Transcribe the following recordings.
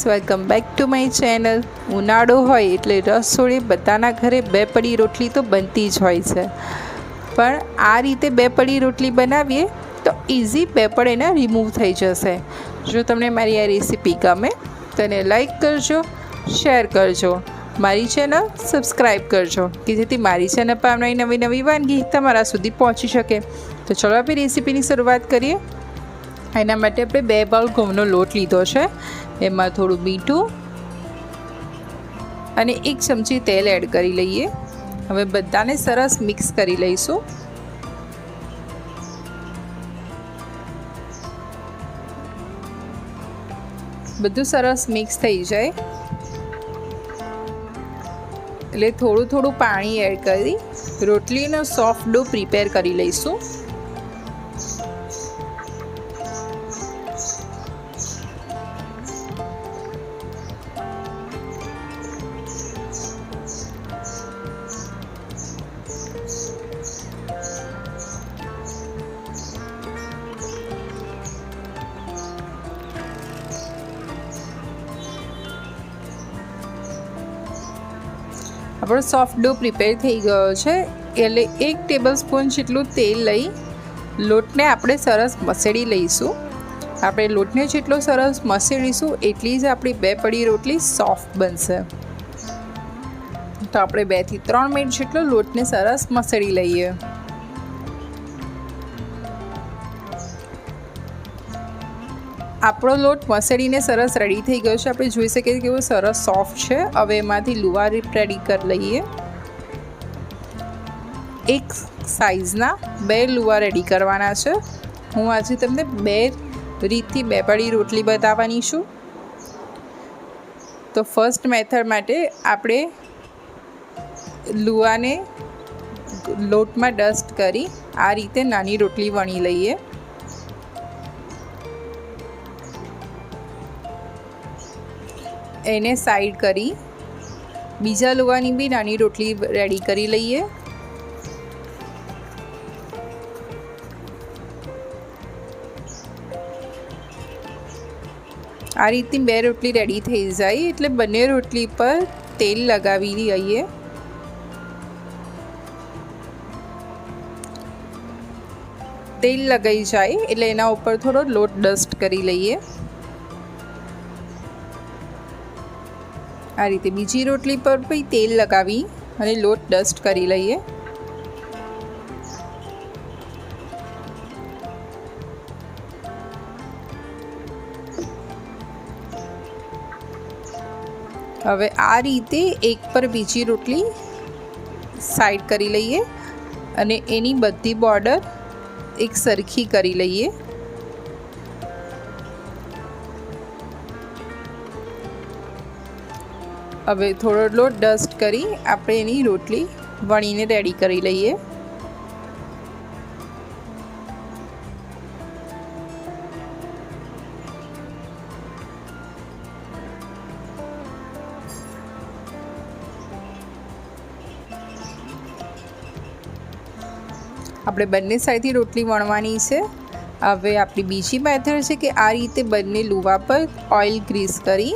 Guys, welcome back to my channel. ઉનાળો હોય એટલે રસોડે બધાના ઘરે બે પડી રોટલી તો બનતી જ હોય છે, પણ આ રીતે બે પડી રોટલી બનાવીએ તો ઇઝી બે પડ એના રિમૂવ થઈ જશે। જો તમને મારી આ રેસીપી ગમે તો એને લાઈક કરજો, શેર કરજો, મારી ચેનલ સબસ્ક્રાઈબ કરજો કે જેથી મારી ચેનલ પર આવનારી નવી નવી વાનગી તમારા સુધી પહોંચી શકે। તો ચલો આપણે રેસીપીની શરૂઆત કરીએ। એના માટે આપણે 2 બાઉલ ઘઉંનો લોટ લીધો છે, એમાં થોડું મીઠું અને 1 ચમચી તેલ એડ કરી લઈએ। હવે બધાને સરસ મિક્સ કરી લઈશું। બધું સરસ મિક્સ થઈ જાય એટલે થોડું થોડું પાણી એડ કરી રોટલીનો સોફ્ટ ડો પ્રિપેર કરી લઈશું। આપણો સોફ્ટ ડો પ્રિપેર થઈ ગયો છે એટલે 1 ટેબલસ્પૂન જેટલું તેલ લઈ લોટને આપણે સરસ મસળી લઈશું। આપણે લોટને જેટલો સરસ મસળીશું એટલી જ આપણી બે પડી રોટલી સોફ્ટ બનશે। તો આપણે 2 થી 3 મિનિટ જેટલો લોટને સરસ મસળી લઈએ। આપણો લોટ મસળીને સરસ રેડી થઈ ગયો છે। આપણે જોઈ શકીએ કે કેવો સરસ સોફ્ટ છે। હવે એમાંથી લુવા રેડી કરી લઈએ। એક સાઈઝના 2 લુવા રેડી કરવાના છે। હું આજે તમને 2 રીતથી બે પડી રોટલી બતાવવાની છું। તો ફર્સ્ટ મેથડ માટે આપણે લુવાને લોટમાં ડસ્ટ કરી આ રીતે નાની રોટલી વણી લઈએ। એને સાઈડ કરી બીજા લુવાની બી નાની રોટલી રેડી કરી લઈએ। આ રીતની 2 રોટલી રેડી થઈ જાય એટલે બંને રોટલી પર તેલ લગાવી લઈએ। તેલ લગાઈ જાય એટલે એના ઉપર થોડો લોટ ડસ્ટ કરી લઈએ। આ રીતે બીજી રોટલી પર પણ તેલ લગાવી અને લોટ ડસ્ટ કરી લઈએ। હવે આ રીતે એક પર બીજી રોટલી સાઈડ કરી લઈએ અને એની બધી બોર્ડર એક સરખી કરી લઈએ। હવે થોડો લોટ ડસ્ટ કરી આપણે એની રોટલી વણીને રેડી કરી લઈએ। આપણે બંને સાઈડથી રોટલી વણવાની છે। હવે આપણી બીજી મેથડ છે કે આ રીતે બંને લુવા પર ઓઇલ ગ્રીસ કરી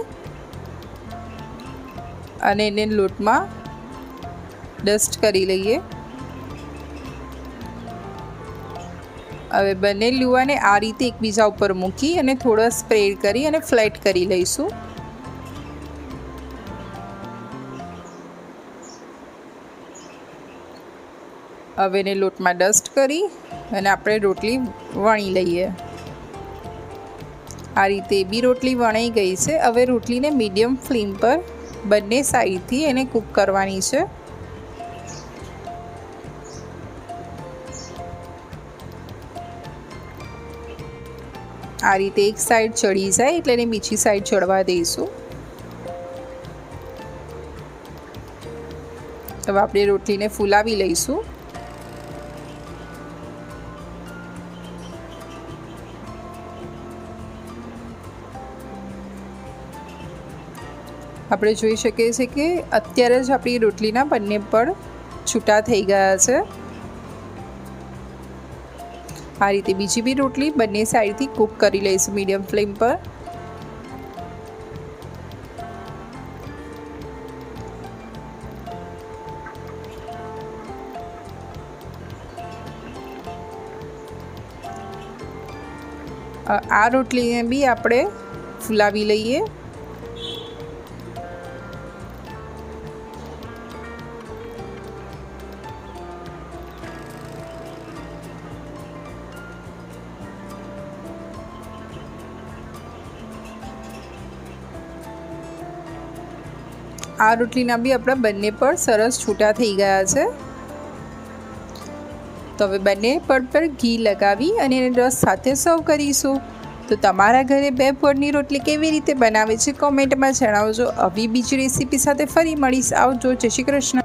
અને એને લોટમાં ડસ્ટ કરી લઈએ। હવે બંને લુવાને આ રીતે એકબીજા ઉપર મૂકી અને થોડા સ્પ્રેડ કરી અને ફ્લેટ કરી લઈશું। હવે એને લોટમાં ડસ્ટ કરી અને આપણે રોટલી વણી લઈએ। આ રીતે બી રોટલી વણાઈ ગઈ છે। હવે રોટલીને મીડિયમ ફ્લેમ પર બંને સાઈડથી એને કૂક કરવાની છે। આ રીતે એક સાઈડ ચડી જાય એટલે એને બીજી સાઈડ ચડવા દઈશું। હવે આપણે રોટલીને ફૂલાવી લઈશું। આપણે જોઈ શકીએ છીએ કે અત્યારે જ આપણી રોટલીના બંને પડ છૂટા થઈ ગયા છે। આ રીતે બીજી બી રોટલી બંને સાઈડથી કૂક કરી લઈશું મીડિયમ ફ્લેમ પર। આ રોટલીને બી આપણે ફૂલાવી લઈએ. આ રોટલીના બી આપણા બંને પર સરસ છૂટા થઈ ગયા છે. તો હવે બંને પડ પર ઘી લગાવી અને રસ સાથે સર્વ કરીશું. તો તમારા ઘરે 2 પડની રોટલી કેવી રીતે બનાવે છે કોમેન્ટમાં જણાવજો. આવી બીજી રેસીપી સાથે ફરી મળીશ. આવજો. જય શ્રી કૃષ્ણ.